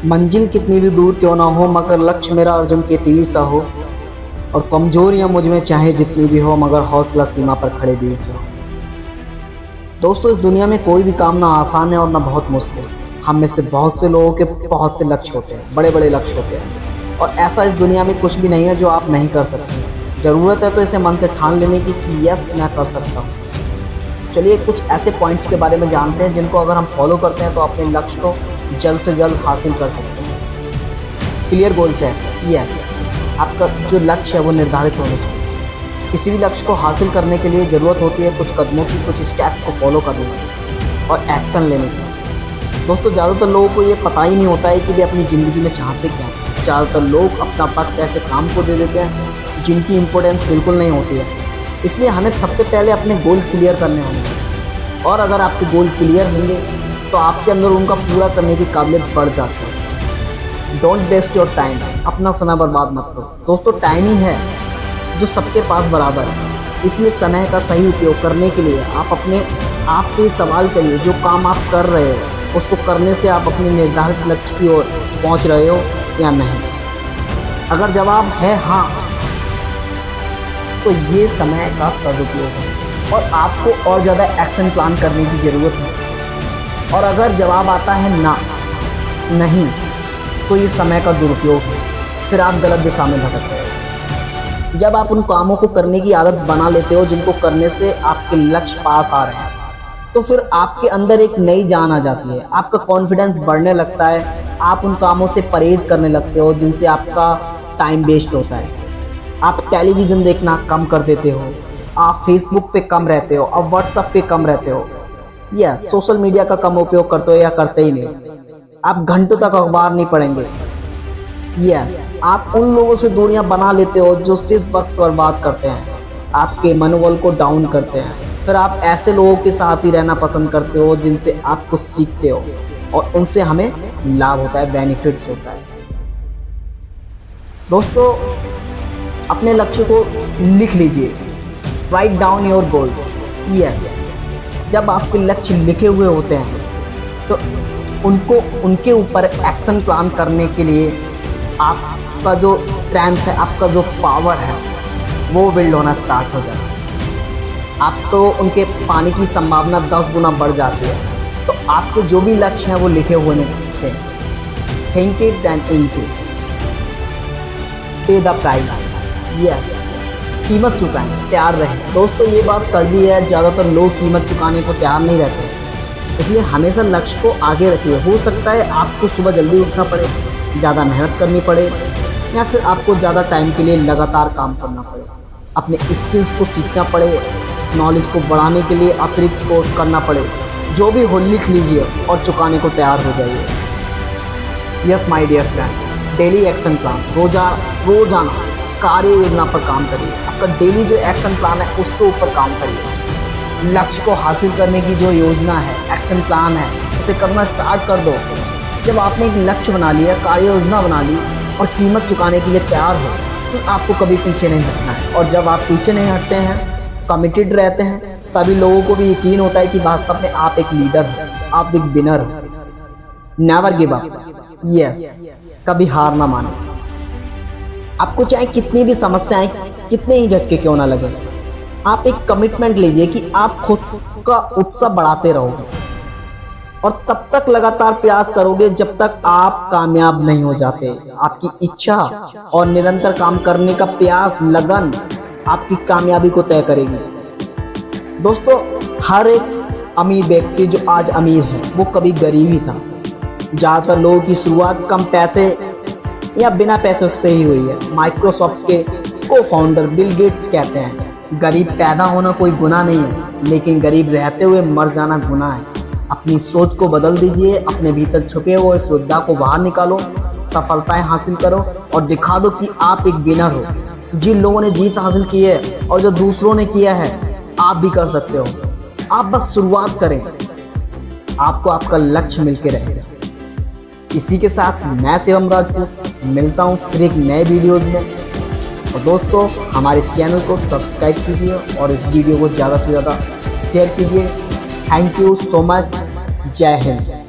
मंजिल कितनी भी दूर क्यों ना हो, मगर लक्ष्य मेरा अर्जुन के तीर सा हो। और कमजोरियां मुझ में चाहे जितनी भी हो, मगर हौसला सीमा पर खड़े वीर से हो। दोस्तों, इस दुनिया में कोई भी काम ना आसान है और ना बहुत मुश्किल। हम में से बहुत से लोगों के बहुत से लक्ष्य होते हैं, बड़े बड़े लक्ष्य होते हैं, और ऐसा इस दुनिया में कुछ भी नहीं है जो आप नहीं कर सकते। ज़रूरत है तो इसे मन से ठान लेने की कि यस, मैं कर सकता हूँ। चलिए कुछ ऐसे पॉइंट्स के बारे में जानते हैं जिनको अगर हम फॉलो करते हैं तो अपने लक्ष्य को जल्द से जल्द हासिल कर सकते हैं। क्लियर गोल्स है, यस, आपका जो लक्ष्य है वो निर्धारित होने चाहिए। किसी भी लक्ष्य को हासिल करने के लिए ज़रूरत होती है कुछ कदमों की, कुछ स्टेप्स को फॉलो करने की और एक्शन लेने की। दोस्तों, ज़्यादातर लोगों को ये पता ही नहीं होता है कि वे अपनी ज़िंदगी में चाहते क्या हैं। ज़्यादातर लोग अपना वक्त ऐसे काम को दे देते हैं जिनकी इम्पोर्टेंस बिल्कुल नहीं होती है। इसलिए हमें सबसे पहले अपने गोल क्लियर करने होंगे, और अगर आपके गोल क्लियर होंगे तो आपके अंदर उनका पूरा करने की काबिलियत बढ़ जाती है। डोंट वेस्ट योर टाइम, अपना समय बर्बाद मत करो। दोस्तों, टाइम ही है जो सबके पास बराबर है, इसलिए समय का सही उपयोग करने के लिए आप अपने आप से सवाल करिए, जो काम आप कर रहे हो उसको करने से आप अपने निर्धारित लक्ष्य की ओर पहुंच रहे हो या नहीं। अगर जवाब है हाँ, तो ये समय का सदुपयोग है और आपको और ज़्यादा एक्शन प्लान करने की ज़रूरत है। और अगर जवाब आता है ना, नहीं, तो ये समय का दुरुपयोग है, फिर आप गलत दिशा में भटक रहे हो। जब आप उन कामों को करने की आदत बना लेते हो जिनको करने से आपके लक्ष्य पास आ रहे हैं, तो फिर आपके अंदर एक नई जान आ जाती है, आपका कॉन्फिडेंस बढ़ने लगता है। आप उन कामों से परहेज करने लगते हो जिनसे आपका टाइम वेस्ट होता है। आप टेलीविज़न देखना कम कर देते हो, आप फेसबुक पे कम रहते हो, आप व्हाट्सएप पे कम रहते हो, यस, सोशल मीडिया का कम उपयोग करते हो या करते ही नहीं। आप घंटों तक अखबार नहीं पढ़ेंगे, यस, आप उन लोगों से दूरियां बना लेते हो जो सिर्फ वक्त बर्बाद करते हैं, आपके मनोबल को डाउन करते हैं। फिर आप ऐसे लोगों के साथ ही रहना पसंद करते हो जिनसे आप कुछ सीखते हो और उनसे हमें लाभ होता है, बेनिफिट्स होता है। दोस्तों, अपने लक्ष्य को लिख लीजिए, write down your goals, yes. जब आपके लक्ष्य लिखे हुए होते हैं तो उनके ऊपर एक्शन प्लान करने के लिए आपका जो स्ट्रेंथ है, आपका जो पावर है, वो बिल्ड होना स्टार्ट हो जाता है। आपको उनके पाने की संभावना 10 गुना बढ़ जाती है। तो आपके जो भी लक्ष्य हैं वो लिखे हुए नहीं, think it then ink it, pay the price, yes, कीमत चुकाएं, तैयार रहें। दोस्तों, ये बात कड़वी है, ज़्यादातर लोग कीमत चुकाने को तैयार नहीं रहते, इसलिए हमेशा लक्ष्य को आगे रखिए। हो सकता है आपको सुबह जल्दी उठना पड़े, ज़्यादा मेहनत करनी पड़े, या फिर आपको ज़्यादा टाइम के लिए लगातार काम करना पड़े, अपने स्किल्स को सीखना पड़े, नॉलेज को बढ़ाने के लिए अतिरिक्त कोर्स करना पड़े। जो भी हो लिख लीजिए और चुकाने को तैयार हो जाइए। Yes my dear friend, daily action plan, रोजाना कार्य योजना पर काम करिए। आपका डेली जो एक्शन प्लान है उसके ऊपर काम करिए। लक्ष्य को हासिल करने की जो योजना है, एक्शन प्लान है, उसे करना स्टार्ट कर दो। जब आपने एक लक्ष्य बना लिया, कार्य योजना बना ली और कीमत चुकाने के लिए तैयार हो, तो आपको कभी पीछे नहीं हटना है। और जब आप पीछे नहीं हटते हैं, कमिटेड रहते हैं, तभी लोगों को भी यकीन होता है कि वास्तव में आप एक लीडर हो, आप एक विनर हो। नेवर गिव अप, यस, कभी हार ना माने। आपको चाहे कितनी भी समस्याएं, कितने ही झटके क्यों ना लगे, आप एक कमिटमेंट लीजिए कि आप खुद का उत्साह बढ़ाते रहोगे और तब तक लगातार प्रयास करोगे जब तक आप कामयाब नहीं हो जाते। आपकी इच्छा और निरंतर काम करने का प्रयास, लगन आपकी कामयाबी को तय करेगी। दोस्तों, हर एक अमीर व्यक्ति जो आज अमीर है वो कभी गरीब ही था। ज़्यादातर लोगों की शुरुआत कम पैसे या बिना पैसों से ही हुई है। माइक्रोसॉफ्ट के को फाउंडर बिल गेट्स कहते हैं, गरीब पैदा होना कोई गुनाह नहीं है, लेकिन गरीब रहते हुए मर जाना गुनाह है। अपनी सोच को बदल दीजिए, अपने भीतर छुपे हुए श्रद्धा को बाहर निकालो, सफलताएं हासिल करो और दिखा दो कि आप एक विनर हो। जिन लोगों ने जीत हासिल की है और जो दूसरों ने किया है, आप भी कर सकते हो। आप बस शुरुआत करें, आपको आपका लक्ष्य मिलके रहेगा। इसी के साथ मैं शिवम राजपूत मिलता हूँ फिर एक नए वीडियोज़ में। और दोस्तों, हमारे चैनल को सब्सक्राइब कीजिए और इस वीडियो को ज़्यादा से ज़्यादा शेयर कीजिए। Thank you so much. जय हिंद।